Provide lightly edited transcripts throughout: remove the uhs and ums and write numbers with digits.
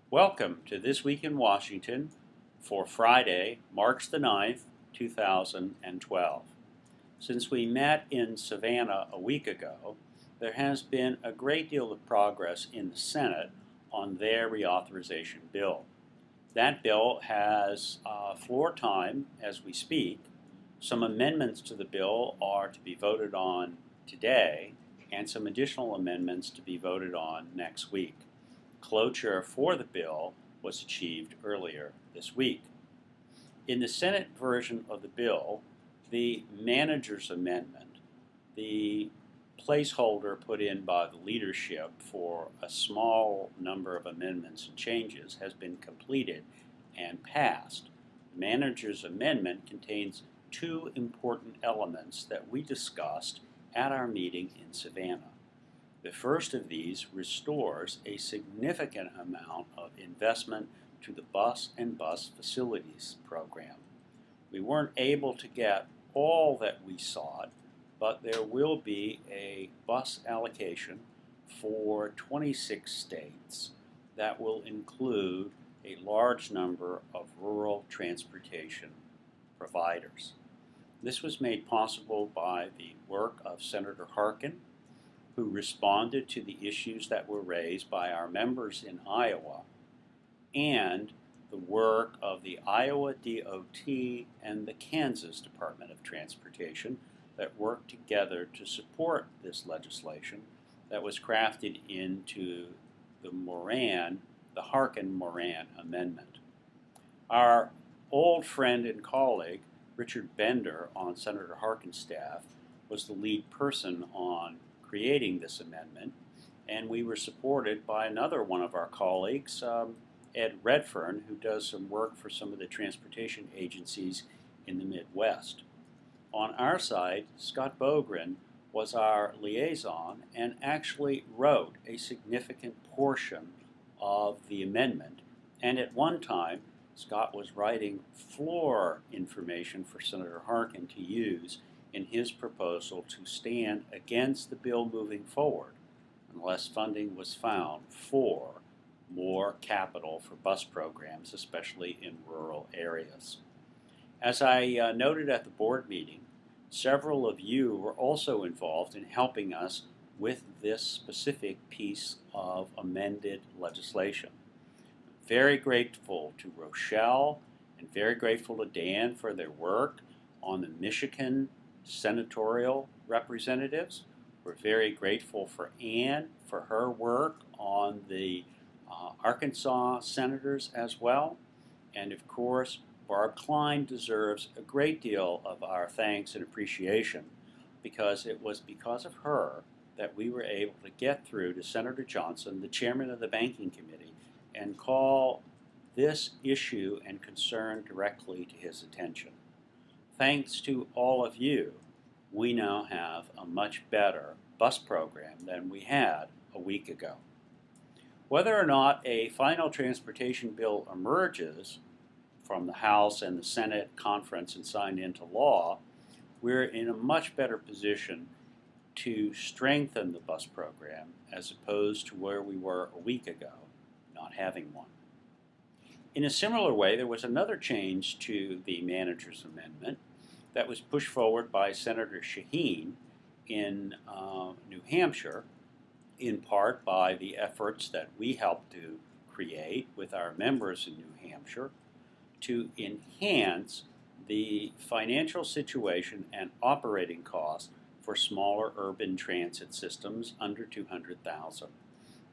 Welcome to This Week in Washington for Friday, March the 9th, 2012. Since we met in Savannah a week ago, there has been a great deal of progress in the Senate on their reauthorization bill. That bill has floor time as we speak. Some amendments to the bill are to be voted on today, and some additional amendments to be voted on next week. Cloture for the bill was achieved earlier this week. In the Senate version of the bill, the manager's amendment, the placeholder put in by the leadership for a small number of amendments and changes, has been completed and passed. The manager's amendment contains two important elements that we discussed at our meeting in Savannah. The first of these restores a significant amount of investment to the Bus and Bus Facilities program. We weren't able to get all that we sought, but there will be a bus allocation for 26 states that will include a large number of rural transportation providers. This was made possible by the work of Senator Harkin, who responded to the issues that were raised by our members in Iowa, and the work of the Iowa DOT and the Kansas Department of Transportation that worked together to support this legislation that was crafted into the Harkin-Moran Amendment. Our old friend and colleague, Richard Bender, on Senator Harkin's staff, was the lead person on creating this amendment, and we were supported by another one of our colleagues, Ed Redfern, who does some work for some of the transportation agencies in the Midwest. On our side, Scott Bogren was our liaison and actually wrote a significant portion of the amendment, and at one time Scott was writing floor information for Senator Harkin to use in his proposal to stand against the bill moving forward unless funding was found for more capital for bus programs, especially in rural areas. As I noted at the board meeting, several of you were also involved in helping us with this specific piece of amended legislation. Very grateful to Rochelle and very grateful to Dan for their work on the Michigan senatorial representatives. We're very grateful for Ann for her work on the Arkansas senators as well. And of course, Barb Klein deserves a great deal of our thanks and appreciation, because it was because of her that we were able to get through to Senator Johnson, the chairman of the Banking Committee, and call this issue and concern directly to his attention. Thanks to all of you, we now have a much better bus program than we had a week ago. Whether or not a final transportation bill emerges from the House and the Senate conference and signed into law, we're in a much better position to strengthen the bus program as opposed to where we were a week ago, not having one. In a similar way, there was another change to the manager's amendment that was pushed forward by Senator Shaheen in New Hampshire, in part by the efforts that we helped to create with our members in New Hampshire to enhance the financial situation and operating costs for smaller urban transit systems under 200,000.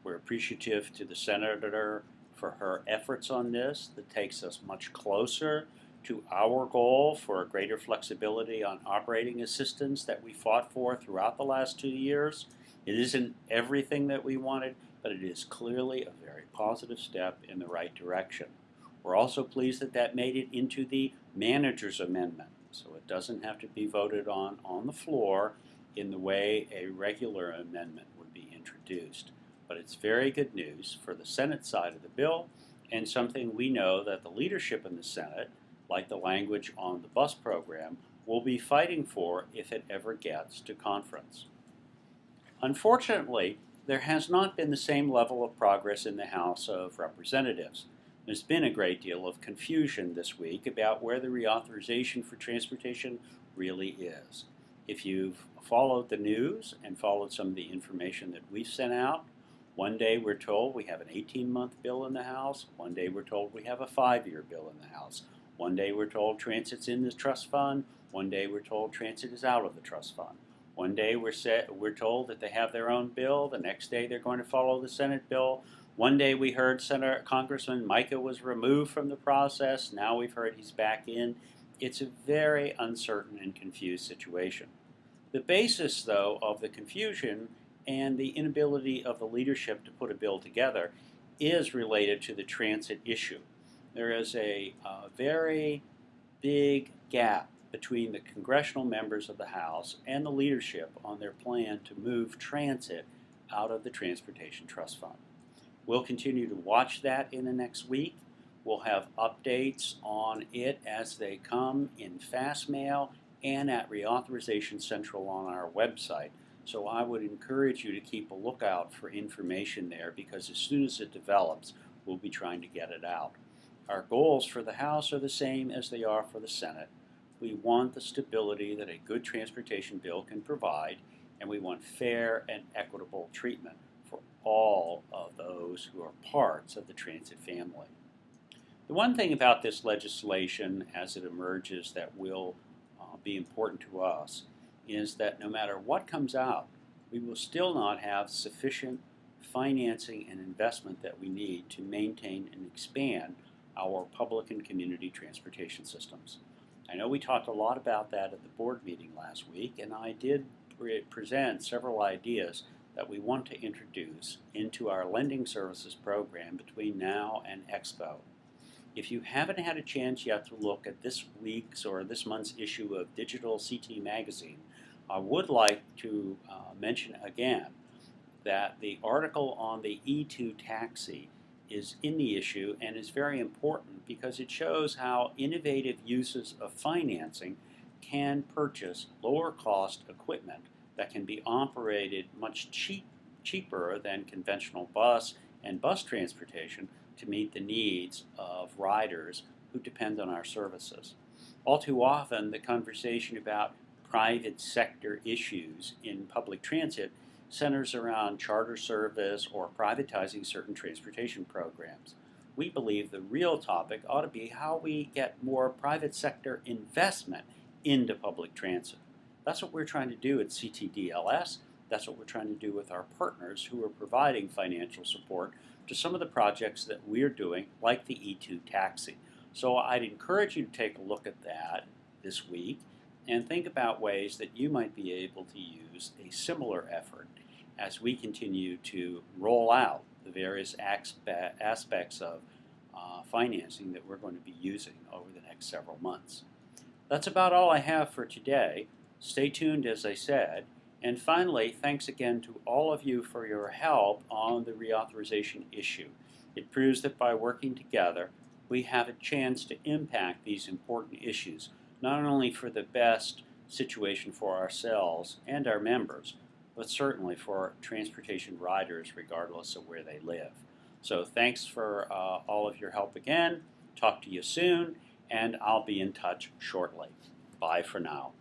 We're appreciative to the Senator for her efforts on this. That takes us much closer to our goal for a greater flexibility on operating assistance that we fought for throughout the last 2 years. It isn't everything that we wanted, but it is clearly a very positive step in the right direction. We're also pleased that that made it into the manager's amendment, so it doesn't have to be voted on the floor in the way a regular amendment would be introduced. But it's very good news for the Senate side of the bill, and something we know that the leadership in the Senate, like the language on the bus program, will be fighting for if it ever gets to conference. Unfortunately, there has not been the same level of progress in the House of Representatives. There's been a great deal of confusion this week about where the reauthorization for transportation really is. If you've followed the news and followed some of the information that we've sent out, one day we're told we have an 18-month bill in the House, one day we're told we have a 5-year bill in the House, one day we're told transit's in the trust fund, one day we're told transit is out of the trust fund. One day we're told that they have their own bill, the next day they're going to follow the Senate bill. One day we heard Congressman Mica was removed from the process, now we've heard he's back in. It's a very uncertain and confused situation. The basis, though, of the confusion and the inability of the leadership to put a bill together is related to the transit issue. There is a very big gap between the congressional members of the House and the leadership on their plan to move transit out of the Transportation Trust Fund. We'll continue to watch that in the next week. We'll have updates on it as they come in fast mail and at Reauthorization Central on our website. So I would encourage you to keep a lookout for information there, because as soon as it develops, we'll be trying to get it out. Our goals for the House are the same as they are for the Senate. We want the stability that a good transportation bill can provide, and we want fair and equitable treatment for all of those who are parts of the transit family. The one thing about this legislation as it emerges that will be important to us is that no matter what comes out, we will still not have sufficient financing and investment that we need to maintain and expand our public and community transportation systems. I know we talked a lot about that at the board meeting last week, and I did present several ideas that we want to introduce into our lending services program between now and Expo. If you haven't had a chance yet to look at this week's or this month's issue of Digital CT Magazine, I would like to mention again that the article on the E2 taxi is in the issue and is very important because it shows how innovative uses of financing can purchase lower cost equipment that can be operated much cheaper than conventional bus and bus transportation to meet the needs of riders who depend on our services. All too often, the conversation about private sector issues in public transit centers around charter service or privatizing certain transportation programs. We believe the real topic ought to be how we get more private sector investment into public transit. That's what we're trying to do at CTDLS. That's what we're trying to do with our partners who are providing financial support to some of the projects that we're doing, like the E2 taxi. So I'd encourage you to take a look at that this week and think about ways that you might be able to use a similar effort as we continue to roll out the various aspects of financing that we're going to be using over the next several months. That's about all I have for today. Stay tuned, as I said. And finally, thanks again to all of you for your help on the reauthorization issue. It proves that by working together, we have a chance to impact these important issues, not only for the best situation for ourselves and our members, but certainly for transportation riders regardless of where they live. So thanks for all of your help again. Talk to you soon, and I'll be in touch shortly. Bye for now.